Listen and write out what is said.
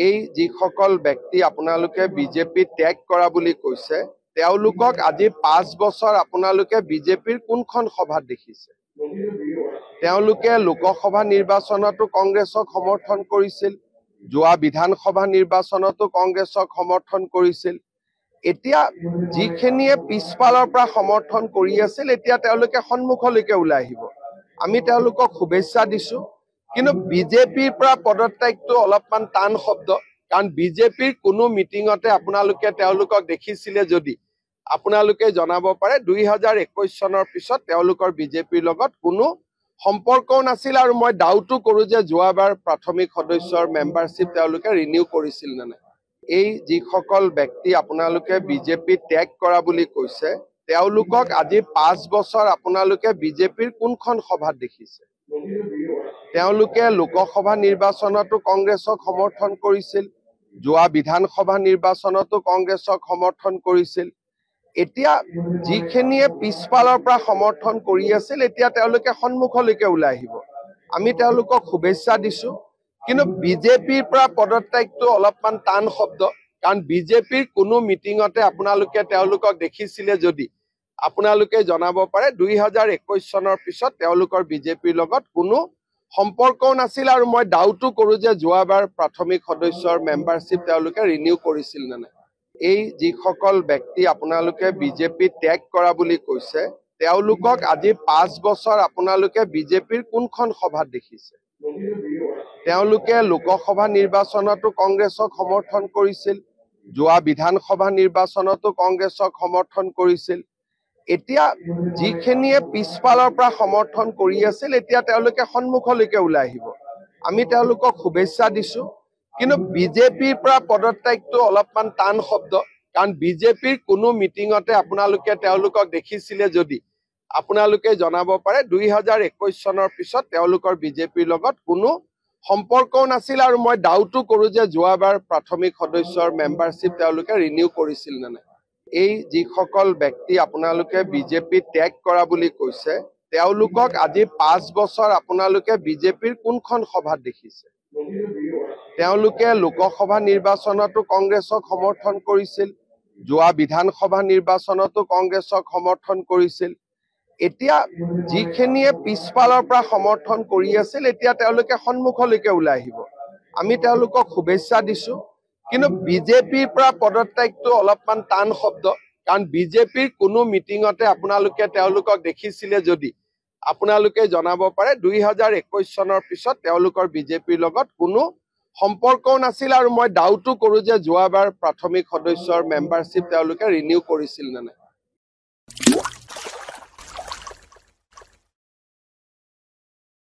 এই যিসকল ব্যক্তি আপোনালোকে বিজেপি ত্যাগ কৰা বুলি কৈছে তেওঁলোকক আজি 5 বছৰ আপোনালোকে বিজেপিৰ কোনখন সভাত দেখিছে তেওঁলোকে লোকসভা নিৰ্বাচনতো কংগ্ৰেছক সমৰ্থন কৰিছিল যোৱা বিধানসভা নিৰ্বাচনতো কংগ্ৰেছক সমৰ্থন কৰিছিল এতিয়া যিখিনিয়ে পিছফালৰ পৰা সমৰ্থন কৰি আছিল এতিয়া তেওঁলোকে সন্মুখলৈকে ওলাই আহিব আমি তেওঁলোকক শুভেচ্ছা দিছো কিন্তু বিজেপিৰ পৰা পদত্যাগটো অলপমান টান শব্দ কাৰণ বিজেপিৰ কোনো মিটিংতে আপোনালোকে তেওঁলোকক দেখিছিলে যদি আপোনালোকে জনাব পাৰে 2021 চনৰ পিছত তেওঁলোকৰ বিজেপিৰ লগত কোনো সম্পৰ্কও নাছিল আৰু মই ডাউটো কৰো যে যোৱাবাৰ প্ৰাথমিক সদস্যৰ মেম্বাৰশ্বিপ তেওঁলোকে ৰিনিউ কৰিছিল নে নাই এই যিসকল ব্যক্তি আপোনালোকে বিজেপি ত্যাগ কৰা বুলি কৈছে তেওঁলোকক আজি 5 বছৰ আপোনালোকে বিজেপিৰ কোনখন সভাত দেখিছে তেওঁলোকে লোকসভা নিৰ্বাচনতো কংগ্ৰেছক সমৰ্থন কৰিছিল যোৱা বিধানসভা নিৰ্বাচনতো কংগ্ৰেছক সমৰ্থন কৰিছিল এতিয়া যিখিনিয়ে পিছফালৰ পৰা সমৰ্থন কৰি আছিল এতিয়া তেওঁলোকে সন্মুখলৈকে ওলাই আহিব আমি তেওঁলোকক শুভেচ্ছা দিছো কিন্তু বিজেপিৰ পৰা পদত্যাগটো অলপমান টান শব্দ কাৰণ বিজেপিৰ কোনো মিটিংতে আপোনালোকে তেওঁলোকক দেখিছিলে যদি আপোনালোকে জনাব পাৰে 2021 চনৰ পিছত তেওঁলোকৰ বিজেপিৰ লগত কোনো সম্পৰ্কও নাছিল আৰু মই ডাউটো কৰো যে যোৱাবাৰ প্ৰাথমিক সদস্যৰ মেম্বাৰশ্বিপ তেওঁলোকে ৰিনিউ কৰিছিল নে নাই এই যিসকল ব্যক্তি আপোনালোকে বিজেপি ত্যাগ কৰা বুলি কৈছে তেওঁলোকক আজি 5 বছৰ আপোনালোকে বিজেপিৰ কোনখন সভাত দেখিছে তেওঁলোকে লোকসভা নিৰ্বাচনতো কংগ্ৰেছক সমৰ্থন কৰিছিল যোৱা বিধানসভা নিৰ্বাচনতো কংগ্ৰেছক সমৰ্থন কৰিছিল এতিয়া যিখিনিয়ে পিছফালৰ পৰা সমৰ্থন কৰি আছিল এতিয়া তেওঁলোকে সন্মুখলৈকে ওলাই আহিব আমি তেওঁলোকক শুভেচ্ছা দিছো কিন্তু বিজেপিৰ পৰা পদত্যাগটো অলপমান টান শব্দ কাৰণ বিজেপিৰ কোনো মিটিংতে আপোনালোকে তেওঁলোকক দেখিছিলে যদি আপোনালোকে জনাব পাৰে 2021 চনৰ পিছত তেওঁলোকৰ বিজেপিৰ লগত কোনো সম্পৰ্কও নাছিল আৰু মই ডাউটো কৰো যে যোৱাবাৰ প্ৰাথমিক সদস্যৰ মেম্বাৰশ্বিপ তেওঁলোকে ৰিনিউ কৰিছিল নে নাই এই যিসকল ব্যক্তি আপোনালোকে বিজেপি ত্যাগ কৰা বুলি কৈছে তেওঁলোকক আজি 5 বছৰ আপোনালোকে বিজেপিৰ কোনখন সভাত দেখিছে তেওঁলোকে লোকসভা নিৰ্বাচনতো কংগ্ৰেছক সমৰ্থন কৰিছিল যোৱা বিধানসভা নিৰ্বাচনতো কংগ্ৰেছক সমৰ্থন কৰিছিল এতিয়া যিখিনিয়ে পিছফালৰ পৰা সমৰ্থন কৰি আছিল এতিয়া তেওঁলোকে সন্মুখলৈকে ওলাই আহিব আমি তেওঁলোকক শুভেচ্ছা দিছো কিন্তু বিজেপিৰ পৰা পদত্যাগটো অলপমান টান শব্দ কাৰণ বিজেপিৰ কোনো মিটিংতে আপোনালোকে তেওঁলোকক দেখিছিলে যদি আপোনালোকে জনাব পাৰে 2021 চনৰ পিছত তেওঁলোকৰ বিজেপিৰ লগত কোনো সম্পৰ্কও নাছিল আৰু মই ডাউটো কৰো যে যোৱাবাৰ প্ৰাথমিক সদস্যৰ মেম্বাৰশ্বিপ তেওঁলোকে ৰিনিউ কৰিছিল নে নাই